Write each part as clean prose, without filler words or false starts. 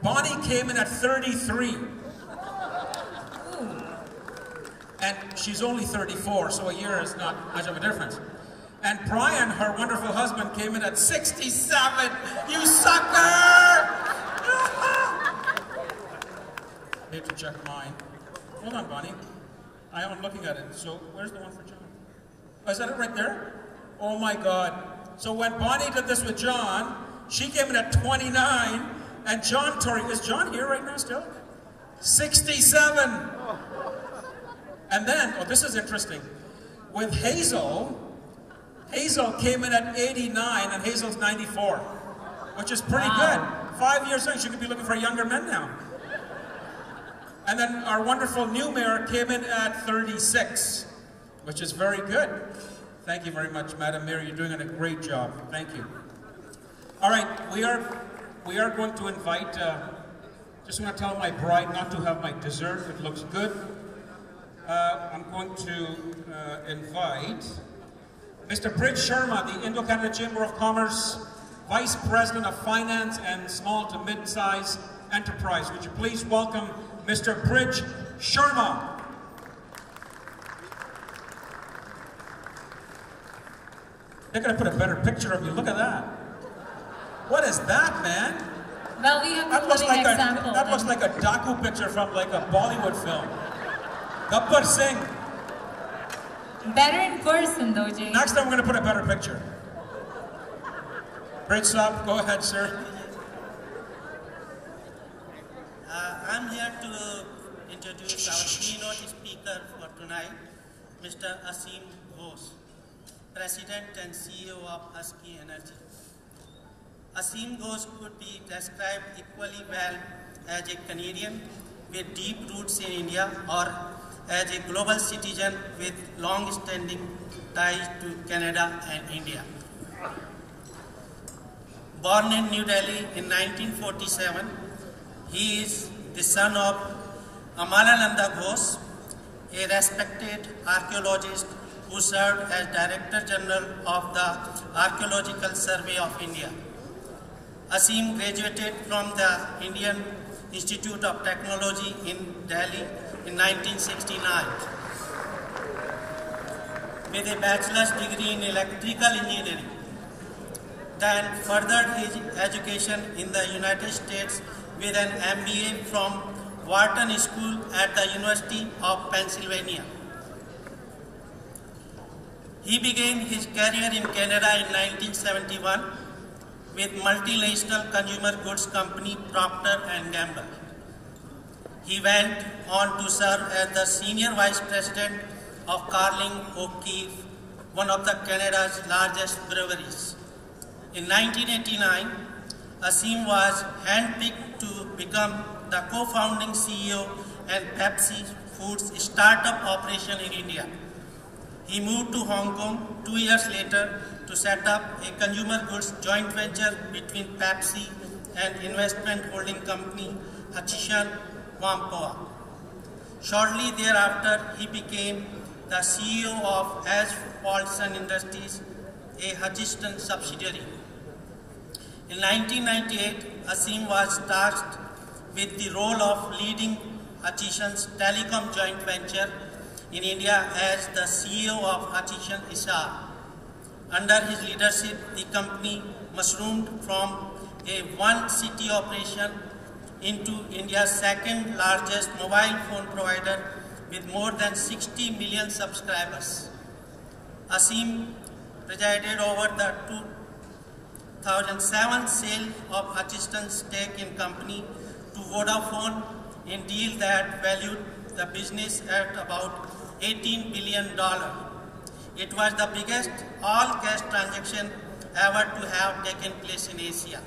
Bonnie came in at 33. And she's only 34, so a year is not much of a difference. And Brian, her wonderful husband, came in at 67. You sucker! Need to check mine. Hold on, Bonnie. I am looking at it. So where's the one for John? Oh, is that it right there? Oh my God. So when Bonnie did this with John, she came in at 29, and John Torrey, is John here right now still? 67. And then, oh, this is interesting. With Hazel, Hazel came in at 89, and Hazel's 94, which is pretty good. 5 years in, she could be looking for younger men now. And then our wonderful new mayor came in at 36, which is very good. Thank you very much, Madam Mayor. You're doing a great job. Thank you. All right, we are going to invite, just want to tell my bride not to have my dessert. It looks good. I'm going to invite Mr. Bridge Sharma, the Indo-Canada Chamber of Commerce, Vice President of Finance and Small to Mid-Size Enterprise. Would you please welcome Mr. Bridge Sharma. They're going to put a better picture of you. Look at that. What is that, man? Well, we have a living example. That looks like a docu picture from like a Bollywood film. Gabbar Singh. Better in person though, Jay. Next time we're going to put a better picture. Bridge Saab, go ahead, sir. I'm here to introduce our keynote speaker for tonight, Mr. Asim Ghosh, President and CEO of Husky Energy. Asim Ghosh could be described equally well as a Canadian with deep roots in India or as a global citizen with long-standing ties to Canada and India. Born in New Delhi in 1947, he is the son of Amalananda Ghosh, a respected archaeologist who served as Director General of the Archaeological Survey of India. Asim graduated from the Indian Institute of Technology in Delhi in 1969 with a bachelor's degree in electrical engineering. Then furthered his education in the United States with an MBA from Wharton School at the University of Pennsylvania. He began his career in Canada in 1971 with multinational consumer goods company Procter & Gamble. He went on to serve as the Senior Vice President of Carling O'Keeffe, one of the Canada's largest breweries. In 1989, Asim was handpicked to become the co-founding CEO and Pepsi Foods startup operation in India. He moved to Hong Kong 2 years later to set up a consumer goods joint venture between Pepsi and investment holding company Hutchison Whampoa. Shortly thereafter, he became the CEO of Paulson Industries, a Hutchison subsidiary. In 1998, Asim was tasked with the role of leading Hutchison's telecom joint venture in India as the CEO of Hutchison Hisar. Under his leadership, the company mushroomed from a one-city operation into India's second largest mobile phone provider with more than 60 million subscribers. Asim presided over the 2007 sale of Hutchison's stake in company to Vodafone in deal that valued the business at about $18 billion. It was the biggest all-cash transaction ever to have taken place in Asia.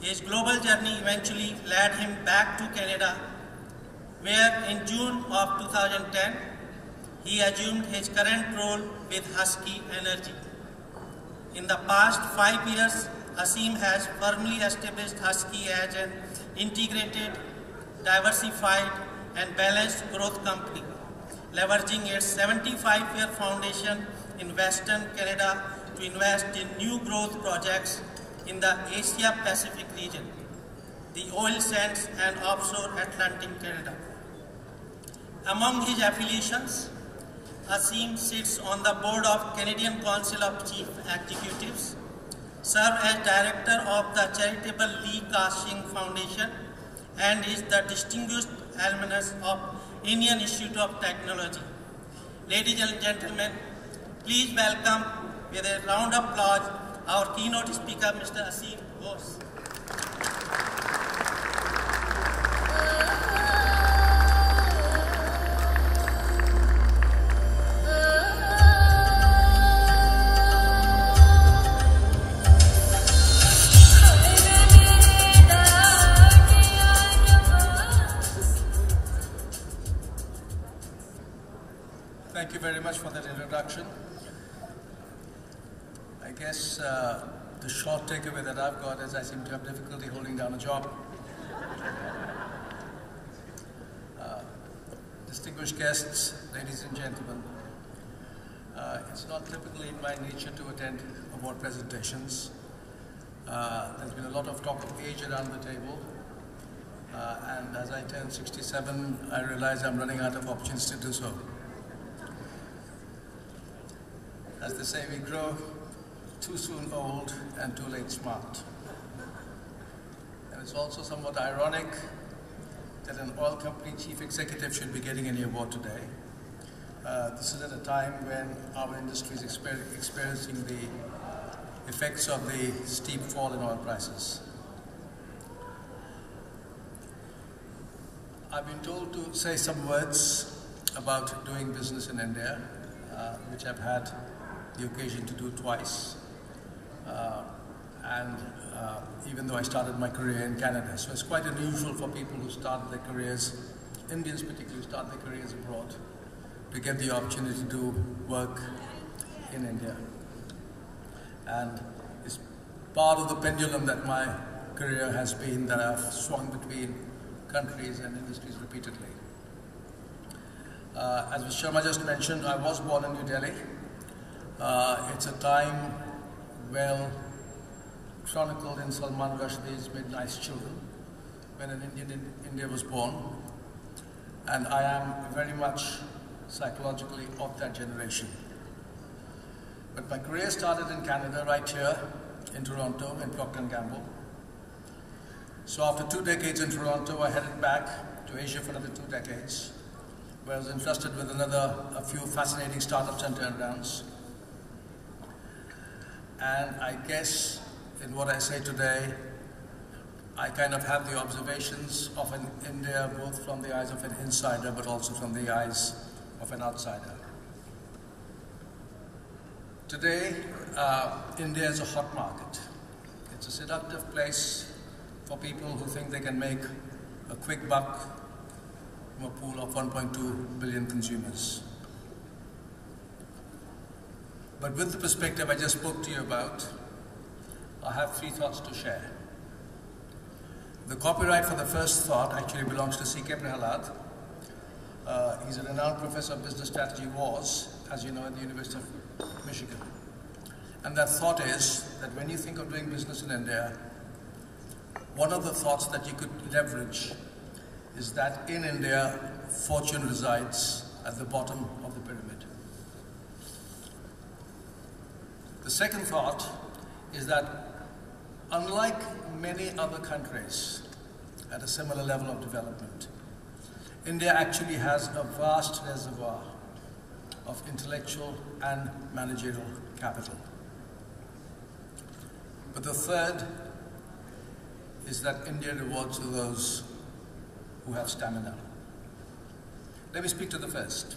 His global journey eventually led him back to Canada, where in June of 2010, he assumed his current role with Husky Energy. In the past 5 years, Asim has firmly established Husky as an integrated, diversified, and balanced growth company, leveraging its 75-year foundation in Western Canada to invest in new growth projects in the Asia-Pacific region. the oil sands and offshore Atlantic Canada. Among his affiliations, Asim sits on the board of Canadian Council of Chief Executives, served as director of the charitable Lee Casting Foundation, and is the distinguished alumnus of Indian Institute of Technology. Ladies and gentlemen, please welcome with a round of applause our keynote speaker, Mr. Asim Bose. Thank you very much for that introduction. I guess the short takeaway that I've got is I seem to have difficulty holding down a job. Distinguished guests, ladies and gentlemen, it's not typically in my nature to attend award presentations. There's been a lot of talk of age around the table, and as I turn 67, I realize I'm running out of opportunities to do so. As they say, we grow too soon old and too late smart. And it's also somewhat ironic that an oil company chief executive should be getting any award today. This is at a time when our industry is experiencing the effects of the steep fall in oil prices. I've been told to say some words about doing business in India, which I've had the occasion to do twice, even though I started my career in Canada. So it's quite unusual for people who start their careers, Indians particularly, who start their careers abroad, to get the opportunity to do work in India. And it's part of the pendulum that my career has been, that I've swung between countries and industries repeatedly. As Mr. Sharma just mentioned, I was born in New Delhi. It's a time well chronicled in Salman Rushdie's Midnight Children, when an Indian in India was born, and I am very much psychologically of that generation. But my career started in Canada, right here in Toronto, in Procter & Gamble. So after 2 decades in Toronto, I headed back to Asia for another 2 decades, where I was entrusted with a few fascinating startups and turnarounds. And I guess in what I say today, I kind of have the observations of an India both from the eyes of an insider but also from the eyes of an outsider. Today, India is a hot market. It's a seductive place for people who think they can make a quick buck from a pool of 1.2 billion consumers. But with the perspective I just spoke to you about, I have 3 thoughts to share. The copyright for the first thought actually belongs to C.K. Prahalad. He's a renowned professor of business strategy, as you know, at the University of Michigan. And that thought is that when you think of doing business in India, one of the thoughts that you could leverage is that in India, fortune resides at the bottom of the pyramid. The second thought is that unlike many other countries at a similar level of development, India actually has a vast reservoir of intellectual and managerial capital. But the third is that India rewards those who have stamina. Let me speak to the first.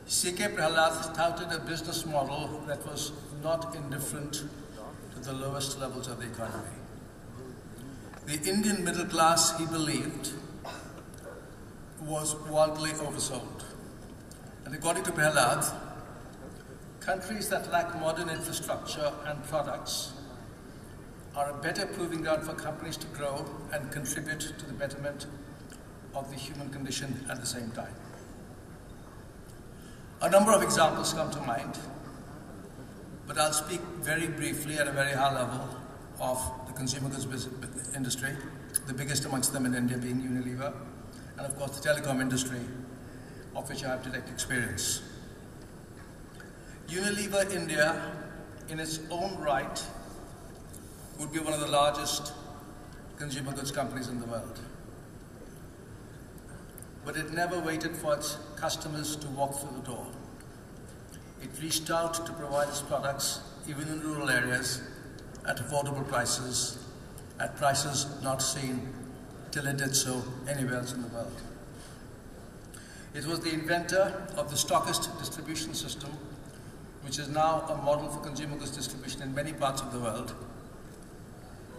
C.K. Prahalad touted a business model that was not indifferent to the lowest levels of the economy. The Indian middle class, he believed, was wildly oversold. And according to Prahalad, countries that lack modern infrastructure and products are a better proving ground for companies to grow and contribute to the betterment of the human condition at the same time. A number of examples come to mind, but I'll speak very briefly at a very high level of the consumer goods industry, the biggest amongst them in India being Unilever, and of course the telecom industry, of which I have direct experience. Unilever India, in its own right, would be one of the largest consumer goods companies in the world. But it never waited for its customers to walk through the door. It reached out to provide its products, even in rural areas, at affordable prices, at prices not seen till it did so anywhere else in the world. It was the inventor of the stockist distribution system, which is now a model for consumer goods distribution in many parts of the world,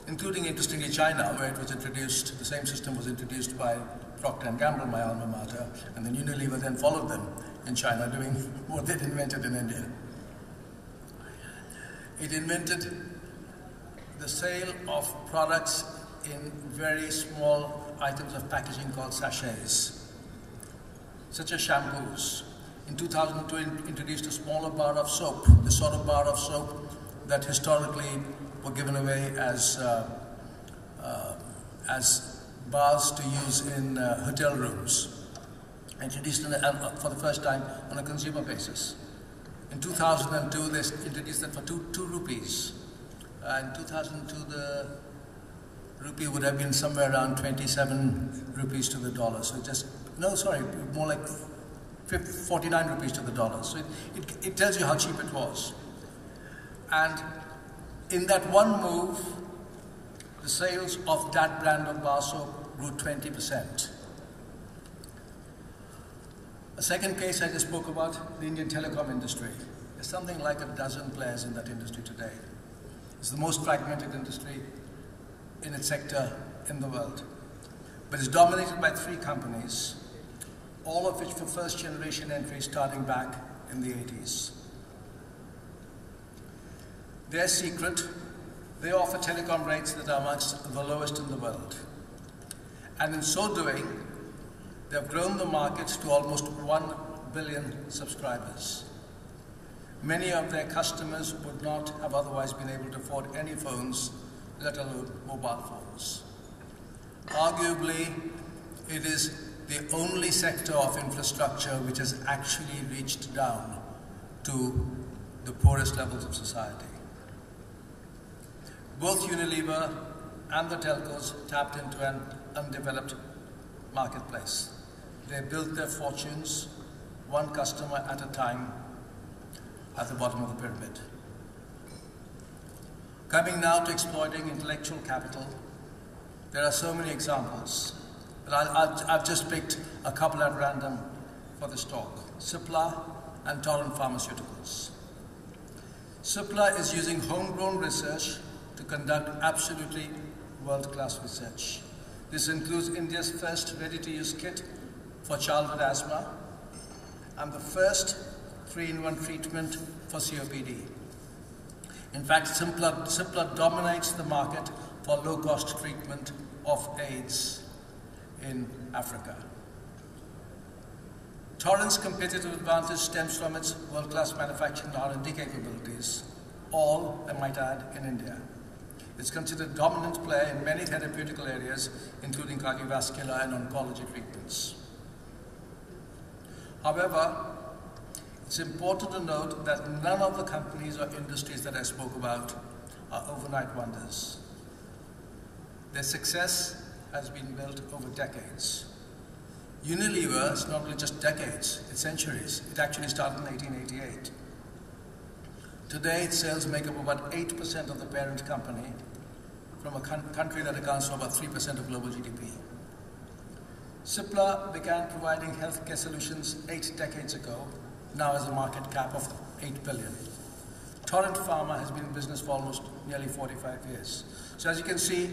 including, interestingly, China, where it was introduced. The same system was introduced by Procter & Gamble, my alma mater, and then Unilever then followed them in China, doing what they'd invented in India. It invented the sale of products in very small items of packaging called sachets, such as shampoos. In 2002, it introduced a smaller bar of soap, the sort of bar of soap that historically were given away as bars to use in hotel rooms, introduced for the first time on a consumer basis. In 2002, they introduced them for 2 rupees. In 2002, the rupee would have been somewhere around 27 rupees to the dollar. So more like 49 rupees to the dollar. So it tells you how cheap it was. And in that one move, the sales of that brand of bar soap grew 20%. A second case I just spoke about, the Indian telecom industry. There's something like a dozen players in that industry today. It's the most fragmented industry in its sector in the world. But it's dominated by 3 companies, all of which were first generation entries starting back in the 80s. Their secret, they offer telecom rates that are amongst the lowest in the world. And in so doing, they've grown the market to almost 1 billion subscribers. Many of their customers would not have otherwise been able to afford any phones, let alone mobile phones. Arguably, it is the only sector of infrastructure which has actually reached down to the poorest levels of society. Both Unilever and the telcos tapped into an undeveloped marketplace. They built their fortunes, one customer at a time, at the bottom of the pyramid. Coming now to exploiting intellectual capital, there are so many examples, but I've just picked a couple at random for this talk. Cipla and Torrent Pharmaceuticals. Cipla is using homegrown research to conduct absolutely world-class research. This includes India's first ready-to-use kit for childhood asthma and the first 3-in-1 treatment for COPD. In fact, Cipla dominates the market for low-cost treatment of AIDS in Africa. Torrent's competitive advantage stems from its world-class manufacturing and R&D capabilities, all, I might add, in India. It's considered a dominant player in many therapeutical areas, including cardiovascular and oncology treatments. However, it's important to note that none of the companies or industries that I spoke about are overnight wonders. Their success has been built over decades. Unilever is not only just decades, it's centuries. It actually started in 1888. Today, its sales make up about 8% of the parent company from a country that accounts for about 3% of global GDP. Cipla began providing healthcare solutions 8 decades ago, now has a market cap of 8 billion. Torrent Pharma has been in business for almost nearly 45 years. So as you can see,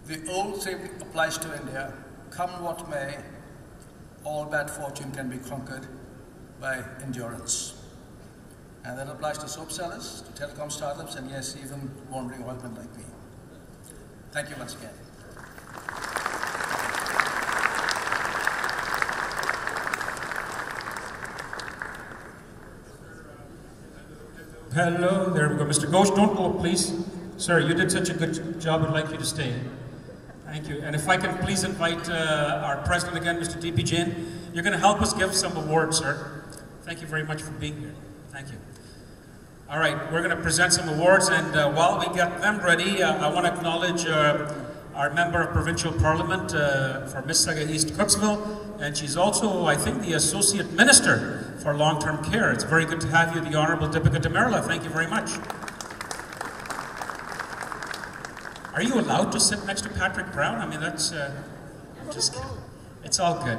the old thing applies to India. Come what may, all bad fortune can be conquered by endurance. And that applies to soap sellers, to telecom startups, and yes, even wandering oilmen like me. Thank you once again. Hello, there we go. Mr. Ghosh, don't go, please. Sir, you did such a good job, I'd like you to stay. Thank you. And if I can please invite our president again, Mr. D.P. Jain. You're going to help us give some awards, sir. Thank you very much for being here. Thank you. All right, we're going to present some awards, and while we get them ready, I want to acknowledge our Member of Provincial Parliament for Mississauga East Cooksville, and she's also, I think, the Associate Minister for Long-Term Care. It's very good to have you, the Honourable Deepika Demerla. Thank you very much. Are you allowed to sit next to Patrick Brown? I mean, that's, I'm just kidding. It's all good.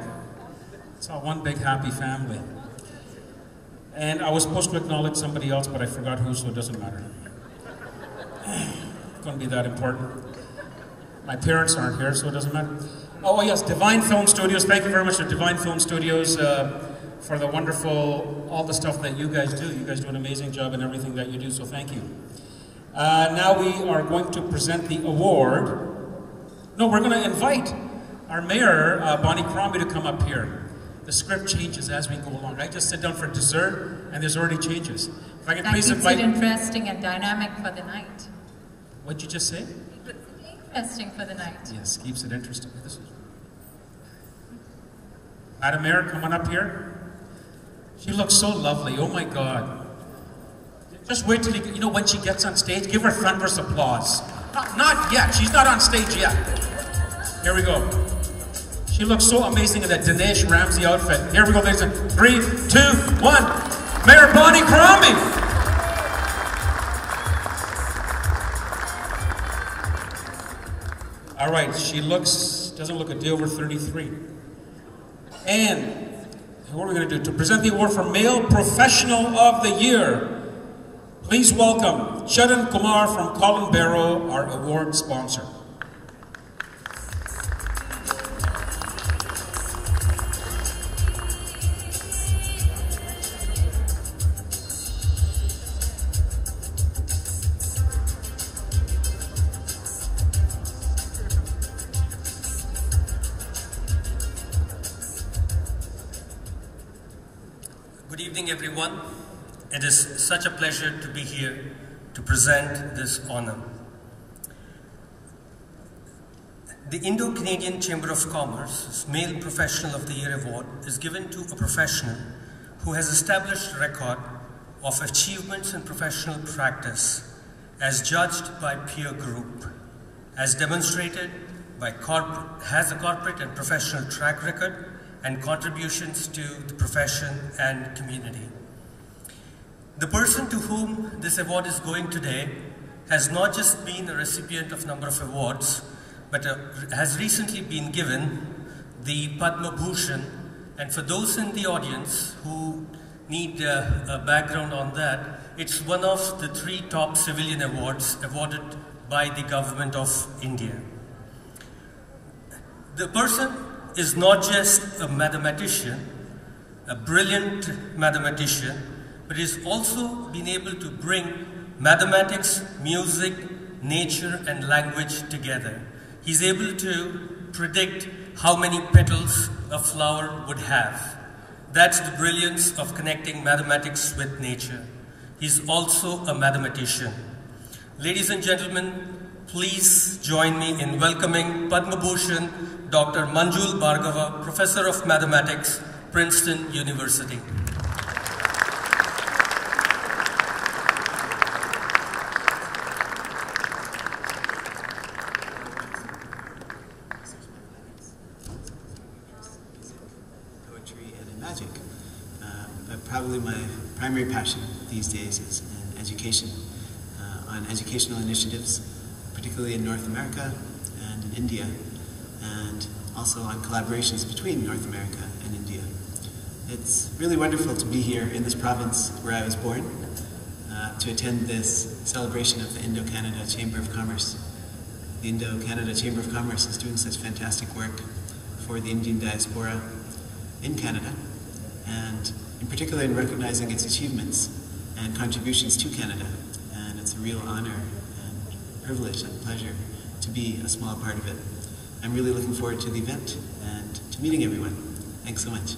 It's all one big happy family. And I was supposed to acknowledge somebody else, but I forgot who, so it doesn't matter. It's going to be that important. My parents aren't here, so it doesn't matter. Oh yes, Divine Film Studios. Thank you very much to Divine Film Studios for the wonderful, all the stuff that you guys do. You guys do an amazing job in everything that you do, so thank you. Now we are going to present the award. No, we're going to invite our mayor, Bonnie Crombie, to come up here. The script changes as we go along. I just sit down for dessert, and there's already changes. If I can please invite... That keeps it interesting and dynamic for the night. What'd you just say? Interesting for the night. Yes, keeps it interesting. Madam Mayor, come on up here. She looks so lovely. Oh my God. Just wait till you know, when she gets on stage, give her thunderous applause. Not yet. She's not on stage yet. Here we go. She looks so amazing in that Dinesh Ramsey outfit. Here we go, ladies and gentlemen. 3, 2, 1. Mayor Bonnie Crombie. All right, she doesn't look a day over 33. And what are we going to do? To present the award for Male Professional of the Year, please welcome Charan Kumar from Colin Barrow, our award sponsor. Good evening, everyone. It is such a pleasure to be here to present this honor. The Indo-Canadian Chamber of Commerce's Male Professional of the Year Award is given to a professional who has established a record of achievements in professional practice as judged by peer group, as demonstrated by has a corporate and professional track record and contributions to the profession and community. The person to whom this award is going today has not just been a recipient of a number of awards, but has recently been given the Padma Bhushan. And for those in the audience who need a background on that, it's one of the 3 top civilian awards awarded by the government of India. The person is not just a mathematician, a brilliant mathematician, but is also been able to bring mathematics, music, nature, and language together. He's able to predict how many petals a flower would have. That's the brilliance of connecting mathematics with nature. He's also a mathematician. Ladies and gentlemen, please join me in welcoming Padma Bhushan Dr. Manjul Bhargava, Professor of Mathematics, Princeton University. Poetry and magic. But probably my primary passion these days is in education, on educational initiatives, particularly in North America and in India, and also on collaborations between North America and India. It's really wonderful to be here in this province where I was born, to attend this celebration of the Indo-Canada Chamber of Commerce. The Indo-Canada Chamber of Commerce is doing such fantastic work for the Indian diaspora in Canada, and in particular in recognizing its achievements and contributions to Canada. And it's a real honor and privilege and pleasure to be a small part of it. I'm really looking forward to the event and to meeting everyone. Thanks so much.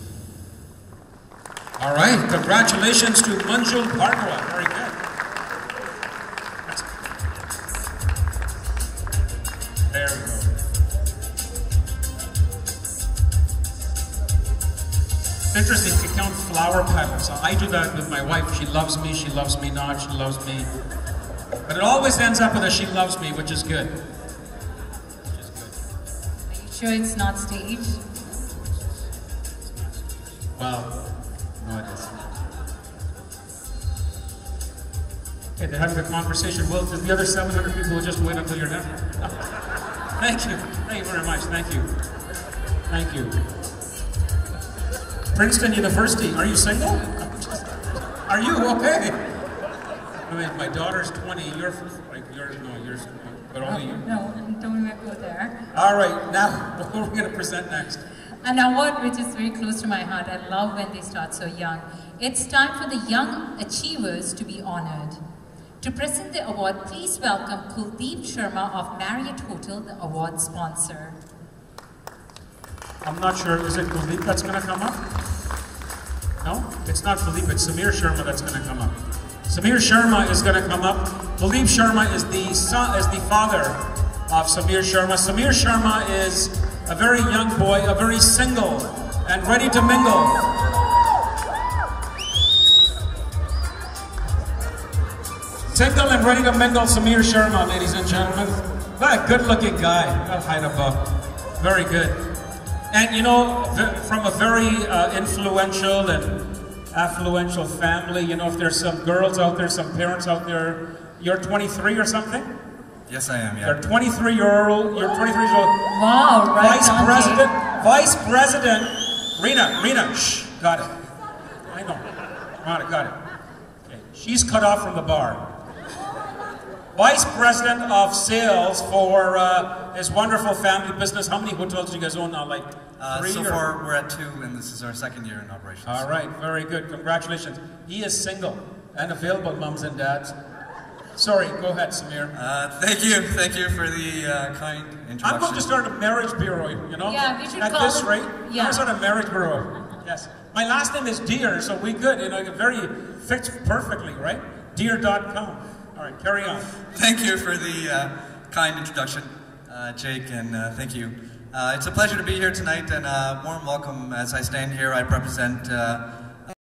All right, congratulations to Manjul Bhargava. Very good. There we go. Interesting to count flower petals. I do that with my wife. She loves me not, she loves me. But it always ends up with a she loves me, which is good. Are you sure it's not staged? Well, no, it isn't. Okay, they're having a conversation. Well, the other 700 people will just wait until you're done. Thank you. Thank you very much. Thank you. Thank you. Princeton University, are you single? Are you? Okay. I mean, my daughter's 20, you're but only you. No, don't go there. All right, now, what are we going to present next? An award which is very close to my heart. I love when they start so young. It's time for the young achievers to be honored. To present the award, please welcome Kuldeep Sharma of Marriott Hotel, the award sponsor. I'm not sure, is it Kuldeep that's going to come up? No? It's not Kuldeep, it's Samir Sharma that's going to come up. Samir Sharma is going to come up. Kuldeep Sharma is the father of Samir Sharma. Samir Sharma is a very young boy, a very single and ready to mingle. Single and ready to mingle, Samir Sharma, ladies and gentlemen. What a good-looking guy. Got height above. Very good. And you know, from a very influential and affluential family, you know, if there's some girls out there, some parents out there, you're 23 or something? Yes, I am, yeah. You're 23 years old. Wow, right Vice President, Rena, shh, got it. I know, got it. Okay. She's cut off from the bar. Vice President of Sales for his wonderful family business. How many hotels do you guys own now? Like 3? So far, we're at 2, and this is our 2nd year in operations. All right, very good. Congratulations. He is single and available, mums and dads. Sorry, go ahead, Samir. Thank you for the kind introduction. I'm going to start a marriage bureau, you know? Yeah, we should at call this it, rate, yeah. I'm going to start a marriage bureau. Yes. My last name is Deer, so we good. You know, it very fits perfectly, right? Deer.com. All right, carry on. Thank you for the kind introduction, Jake, and thank you. It's a pleasure to be here tonight, and a warm welcome as I stand here. I represent